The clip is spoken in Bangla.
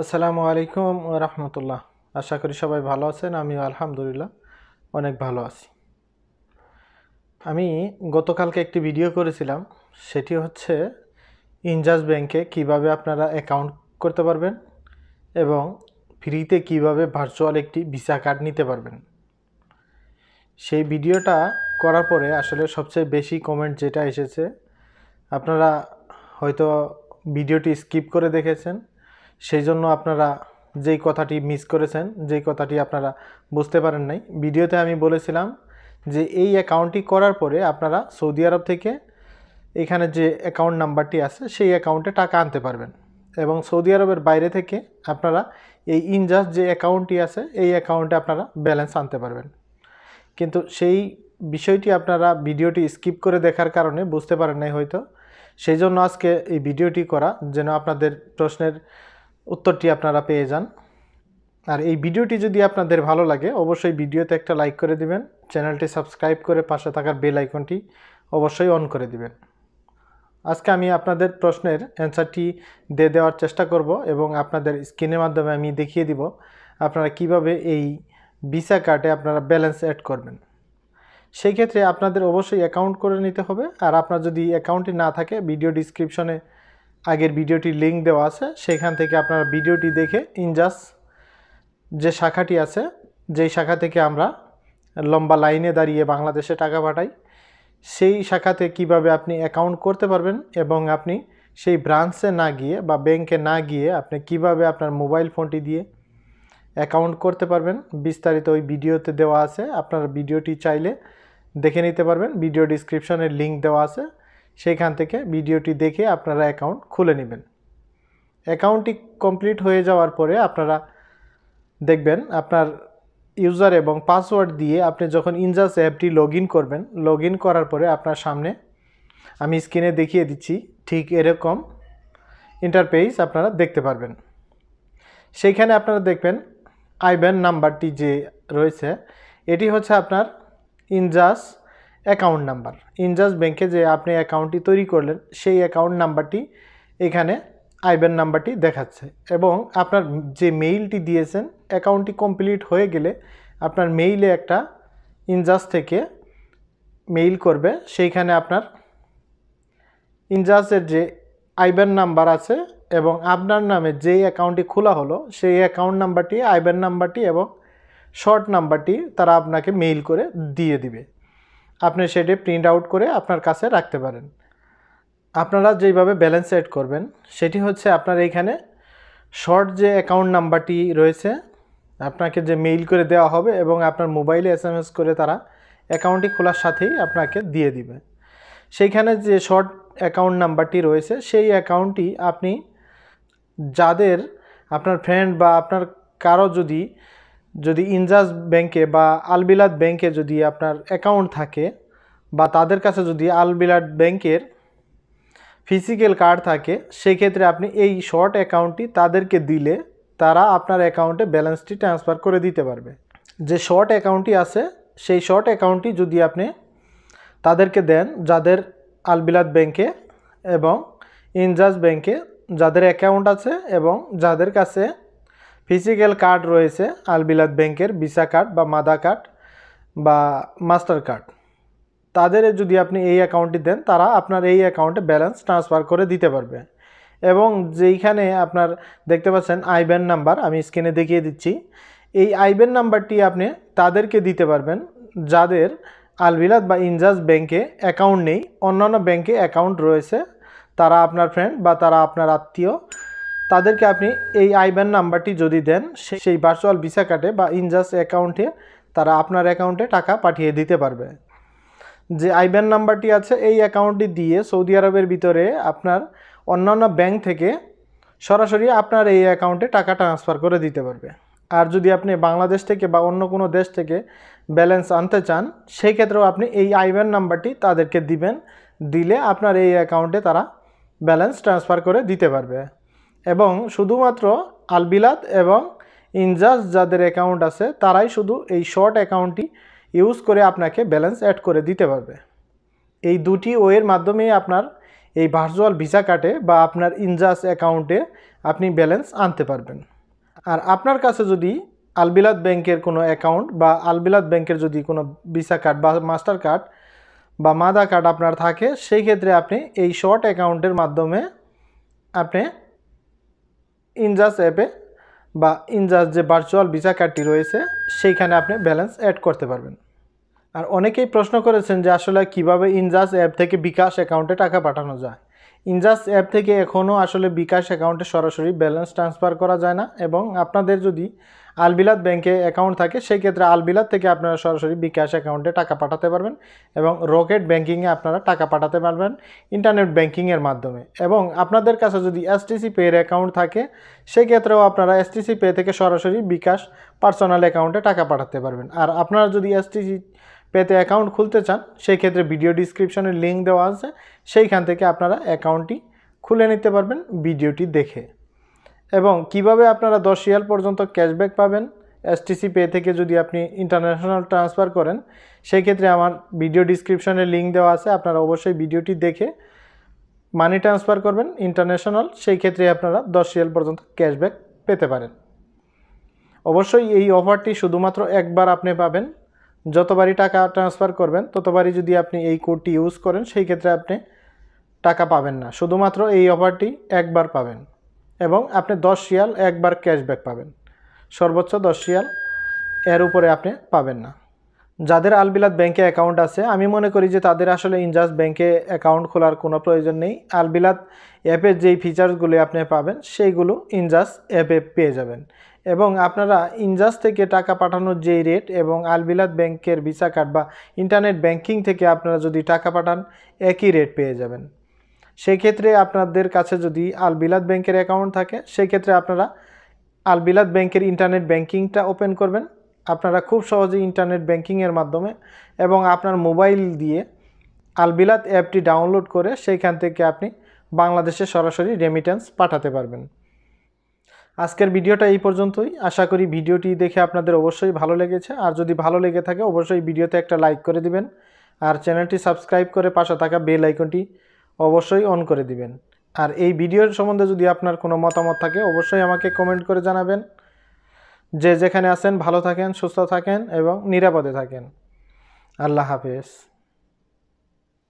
আসসালামু আলাইকুম ওয়া রাহমাতুল্লাহ। আশা করি সবাই ভালো আছেন। আমিও আলহামদুলিল্লাহ অনেক ভালো আছি। আমি গতকালকে একটি ভিডিও করেছিলাম, সেটি হচ্ছে ইনজাজ ব্যাংকে কিভাবে আপনারা অ্যাকাউন্ট করতে পারবেন এবং ফ্রিতে কিভাবে ভার্চুয়াল একটি ভিসা কার্ড নিতে পারবেন। সেই ভিডিওটা করার পরে আসলে সবচেয়ে বেশি কমেন্ট যেটা এসেছে, আপনারা হয়তো ভিডিওটি স্কিপ করে দেখেছেন, সেই জন্য আপনারা যেই কথাটি মিস করেছেন, যেই কথাটি আপনারা বুঝতে পারেন নাই। ভিডিওতে আমি বলেছিলাম যে এই অ্যাকাউন্টটি করার পরে আপনারা সৌদি আরব থেকে এখানে যে অ্যাকাউন্ট নাম্বারটি আছে সেই অ্যাকাউন্টে টাকা আনতে পারবেন এবং সৌদি আরবের বাইরে থেকে আপনারা এই ইনজাস যে অ্যাকাউন্টটি আছে এই অ্যাকাউন্টে আপনারা ব্যালেন্স আনতে পারবেন। কিন্তু সেই বিষয়টি আপনারা ভিডিওটি স্কিপ করে দেখার কারণে বুঝতে পারেন নাই হয়তো, সেই জন্য আজকে এই ভিডিওটি করা যেন আপনাদের প্রশ্নের উত্তরটি আপনারা পেয়ে যান। আর এই ভিডিওটি যদি আপনাদের ভালো লাগে অবশ্যই ভিডিওতে একটা লাইক করে দিবেন, চ্যানেলটি সাবস্ক্রাইব করে পাশে থাকার বেল আইকনটি অবশ্যই অন করে দিবেন। আজকে আমি আপনাদের প্রশ্নের অ্যান্সারটি দিয়ে দেওয়ার চেষ্টা করব এবং আপনাদের স্ক্রিনের মাধ্যমে আমি দেখিয়ে দিব আপনারা কিভাবে এই ভিসা কার্ডে আপনারা ব্যালেন্স অ্যাড করবেন। সেই ক্ষেত্রে আপনাদের অবশ্যই অ্যাকাউন্ট করে নিতে হবে। আর আপনার যদি অ্যাকাউন্টটি না থাকে, ভিডিও ডিসক্রিপশনে আগের ভিডিওটির লিঙ্ক দেওয়া আছে, সেখান থেকে আপনারা ভিডিওটি দেখে ইনজাস যে শাখাটি আছে, যেই শাখা থেকে আমরা লম্বা লাইনে দাঁড়িয়ে বাংলাদেশে টাকা পাঠাই, সেই শাখাতে কিভাবে আপনি অ্যাকাউন্ট করতে পারবেন এবং আপনি সেই ব্রাঞ্চে না গিয়ে বা ব্যাংকে না গিয়ে আপনি কিভাবে আপনার মোবাইল ফোনটি দিয়ে অ্যাকাউন্ট করতে পারবেন, বিস্তারিত ওই ভিডিওতে দেওয়া আছে। আপনারা ভিডিওটি চাইলে দেখে নিতে পারবেন, ভিডিও ডিসক্রিপশনের লিঙ্ক দেওয়া আছে, সেইখান থেকে ভিডিওটি দেখে আপনারা অ্যাকাউন্ট খুলে নেবেন। অ্যাকাউন্টটি কমপ্লিট হয়ে যাওয়ার পরে আপনারা দেখবেন আপনার ইউজার এবং পাসওয়ার্ড দিয়ে আপনি যখন ইনজাস অ্যাপটি লগ ইন করবেন, লগ ইন করার পরে আপনার সামনে আমি স্ক্রিনে দেখিয়ে দিচ্ছি ঠিক এরকম ইন্টারফেস আপনারা দেখতে পারবেন। সেইখানে আপনারা দেখবেন আইব্যান নাম্বারটি যে রয়েছে, এটি হচ্ছে আপনার ইনজাস অ্যাকাউন্ট নাম্বার। ইনজাস ব্যাংকে যে আপনি অ্যাকাউন্টটি তৈরি করলেন সেই অ্যাকাউন্ট নাম্বারটি এখানে আইব্যান নাম্বারটি দেখাচ্ছে এবং আপনার যে মেইলটি দিয়েছেন অ্যাকাউন্টটি কমপ্লিট হয়ে গেলে আপনার মেইলে একটা ইনজাস থেকে মেইল করবে, সেইখানে আপনার ইনজাসের যে আইব্যান নাম্বার আছে এবং আপনার নামে যেই অ্যাকাউন্টটি খোলা হলো সেই অ্যাকাউন্ট নাম্বারটি, আইব্যান নাম্বারটি এবং শর্ট নাম্বারটি তারা আপনাকে মেইল করে দিয়ে দিবে। আপনি সেটি প্রিন্ট আউট করে আপনার কাছে রাখতে পারেন। আপনারা যেইভাবে ব্যালেন্স সেট করবেন সেটি হচ্ছে আপনার এইখানে শর্ট যে অ্যাকাউন্ট নাম্বারটি রয়েছে আপনাকে যে মেইল করে দেওয়া হবে এবং আপনার মোবাইলে SMS করে তারা অ্যাকাউন্টটি খোলার সাথেই আপনাকে দিয়ে দিবে। সেইখানে যে শর্ট অ্যাকাউন্ট নাম্বারটি রয়েছে সেই অ্যাকাউন্টটি আপনি যাদের আপনার ফ্রেন্ড বা আপনার কারো যদি ইনজাস ব্যাংকে বা আলবিলাদ ব্যাংকে যদি আপনার অ্যাকাউন্ট থাকে বা তাদের কাছে যদি আলবিলাদ ব্যাংকের ফিজিক্যাল কার্ড থাকে, সেক্ষেত্রে আপনি এই শর্ট অ্যাকাউন্টটি তাদেরকে দিলে তারা আপনার অ্যাকাউন্টে ব্যালেন্সটি ট্রান্সফার করে দিতে পারবে। যে শর্ট অ্যাকাউন্টটি আছে সেই শর্ট অ্যাকাউন্টটি যদি আপনি তাদেরকে দেন যাদের আলবিলাদ ব্যাংকে এবং ইনজাস ব্যাংকে যাদের অ্যাকাউন্ট আছে এবং যাদের কাছে ফিজিক্যাল কার্ড রয়েছে আলবিলাদ ব্যাংকের ভিসা কার্ড বা মাদা কার্ড বা মাস্টার কার্ড, তাদের যদি আপনি এই অ্যাকাউন্টটি দেন তারা আপনার এই অ্যাকাউন্টে ব্যালেন্স ট্রান্সফার করে দিতে পারবে। এবং যেইখানে আপনার দেখতে পাচ্ছেন আইব্যান নাম্বার, আমি স্ক্রিনে দেখিয়ে দিচ্ছি, এই আইব্যান নাম্বারটি আপনি তাদেরকে দিতে পারবেন যাদের আলবিলাদ বা ইনজাস ব্যাংকে অ্যাকাউন্ট নেই, অন্যান্য ব্যাংকে অ্যাকাউন্ট রয়েছে, তারা আপনার ফ্রেন্ড বা তারা আপনার আত্মীয়, তাদেরকে আপনি এই আইব্যান নাম্বারটি যদি দেন সেই ভার্চুয়াল ভিসা কার্ডে বা ইনজাস অ্যাকাউন্টে তারা আপনার অ্যাকাউন্টে টাকা পাঠিয়ে দিতে পারবে। যে আইব্যান নাম্বারটি আছে এই অ্যাকাউন্টটি দিয়ে সৌদি আরবের ভিতরে আপনার অন্যান্য ব্যাংক থেকে সরাসরি আপনার এই অ্যাকাউন্টে টাকা ট্রান্সফার করে দিতে পারবে। আর যদি আপনি বাংলাদেশ থেকে বা অন্য কোনো দেশ থেকে ব্যালেন্স আনতে চান সেই ক্ষেত্রেও আপনি এই আইব্যান নাম্বারটি তাদেরকে দিবেন, দিলে আপনার এই অ্যাকাউন্টে তারা ব্যালেন্স ট্রান্সফার করে দিতে পারবে। এবং শুধুমাত্র আলবিলাদ এবং ইনজাস যাদের অ্যাকাউন্ট আছে তারাই শুধু এই শর্ট অ্যাকাউন্টটি ইউজ করে আপনাকে ব্যালেন্স অ্যাড করে দিতে পারবে। এই দুটি ওয়ের মাধ্যমেই আপনার এই ভার্চুয়াল ভিসা কার্ডে বা আপনার ইনজাস অ্যাকাউন্টে আপনি ব্যালেন্স আনতে পারবেন। আর আপনার কাছে যদি আলবিলাদ ব্যাংকের কোনো অ্যাকাউন্ট বা আলবিলাদ ব্যাংকের যদি কোনো ভিসা কার্ড বা মাস্টার কার্ড বা মাদা কার্ড আপনার থাকে, সেই ক্ষেত্রে আপনি এই শর্ট অ্যাকাউন্টের মাধ্যমে আপনি ইনজাস অ্যাপে বা ইনজাস যে ভার্চুয়াল ভিসা কার্ডটি রয়েছে সেইখানে আপনি ব্যালেন্স অ্যাড করতে পারবেন। আর অনেকেই প্রশ্ন করেছেন যে আসলে কিভাবে ইনজাস অ্যাপ থেকে বিকাশ অ্যাকাউন্টে টাকা পাঠানো যায়। ইনজাস অ্যাপ থেকে এখনও আসলে বিকাশ অ্যাকাউন্টে সরাসরি ব্যালেন্স ট্রান্সফার করা যায় না, এবং আপনাদের যদি আলবিলাদ ব্যাংকে অ্যাকাউন্ট থাকে সেই ক্ষেত্রে আলবিলাদ থেকে আপনারা সরাসরি বিকাশ অ্যাকাউন্টে টাকা পাঠাতে পারবেন, এবং রকেট ব্যাংকিংয়ে আপনারা টাকা পাঠাতে পারবেন ইন্টারনেট ব্যাংকিংয়ের মাধ্যমে। এবং আপনাদের কাছে যদি STCPAY এর অ্যাকাউন্ট থাকে সেই ক্ষেত্রেও আপনারা STCPAY থেকে সরাসরি বিকাশ পার্সোনাল অ্যাকাউন্টে টাকা পাঠাতে পারবেন। আর আপনারা যদি STCPAYতে অ্যাকাউন্ট খুলতে চান সেই ক্ষেত্রে ভিডিও ডিসক্রিপশনে লিঙ্ক দেওয়া আছে, সেইখান থেকে আপনারা অ্যাকাউন্টটি খুলে নিতে পারবেন ভিডিওটি দেখে। এবং কিভাবে আপনারা 10 রিয়াল পর্যন্ত ক্যাশব্যাক পাবেন STCPAY থেকে যদি আপনি ইন্টারন্যাশনাল ট্রান্সফার করেন, সেই ক্ষেত্রে আমার ভিডিও ডিসক্রিপশনে লিঙ্ক দেওয়া আছে, আপনারা অবশ্যই ভিডিওটি দেখে মানি ট্রান্সফার করবেন ইন্টারন্যাশনাল, সেই ক্ষেত্রে আপনারা 10 রিয়াল পর্যন্ত ক্যাশব্যাক পেতে পারেন। অবশ্যই এই অফারটি শুধুমাত্র একবার আপনি পাবেন, যতবারই টাকা ট্রান্সফার করবেন ততবারই যদি আপনি এই কোডটি ইউজ করেন সেই ক্ষেত্রে আপনি টাকা পাবেন না, শুধুমাত্র এই অফারটি একবার পাবেন, এবং আপনি 10 রিয়াল একবার ক্যাশব্যাক পাবেন, সর্বোচ্চ 10 রিয়াল, এর উপরে আপনি পাবেন না। যাদের আলবিলাদ ব্যাংকে অ্যাকাউন্ট আছে আমি মনে করি যে তাদের আসলে ইনজাস ব্যাংকে অ্যাকাউন্ট খোলার কোনো প্রয়োজন নেই। আলবিলাদ অ্যাপের যেই ফিচার্সগুলো আপনি পাবেন সেইগুলো ইনজাস অ্যাপে পেয়ে যাবেন, এবং আপনারা ইনজাস থেকে টাকা পাঠানোর যেই রেট এবং আলবিলাদ ব্যাংকের ভিসা কার্ড বা ইন্টারনেট ব্যাংকিং থেকে আপনারা যদি টাকা পাঠান একই রেট পেয়ে যাবেন। সেই ক্ষেত্রে আপনাদের কাছে যদি আলবিলাদ ব্যাংকের অ্যাকাউন্ট থাকে সেই ক্ষেত্রে আপনারা আলবিলাদ ব্যাংকের ইন্টারনেট ব্যাংকিংটা ওপেন করবেন। আপনারা খুব সহজেই ইন্টারনেট ব্যাংকিংয়ের মাধ্যমে এবং আপনার মোবাইল দিয়ে আলবিলাদ অ্যাপটি ডাউনলোড করে সেইখান থেকে আপনি বাংলাদেশে সরাসরি রেমিটেন্স পাঠাতে পারবেন। আজকের ভিডিওটা এই পর্যন্তই। আশা করি ভিডিওটি দেখে আপনাদের অবশ্যই ভালো লেগেছে। আর যদি ভালো লেগে থাকে অবশ্যই ভিডিওতে একটা লাইক করে দিবেন, আর চ্যানেলটি সাবস্ক্রাইব করে পাশে থাকা বেল আইকনটি অবশ্যই অন করে দিবেন। আর এই ভিডিওর সম্বন্ধে যদি আপনার কোনো মতামত থাকে অবশ্যই আমাকে কমেন্ট করে জানাবেন। যে যেখানে আছেন ভালো থাকেন, সুস্থ থাকেন এবং নিরাপদে থাকেন। আল্লাহ হাফেজ।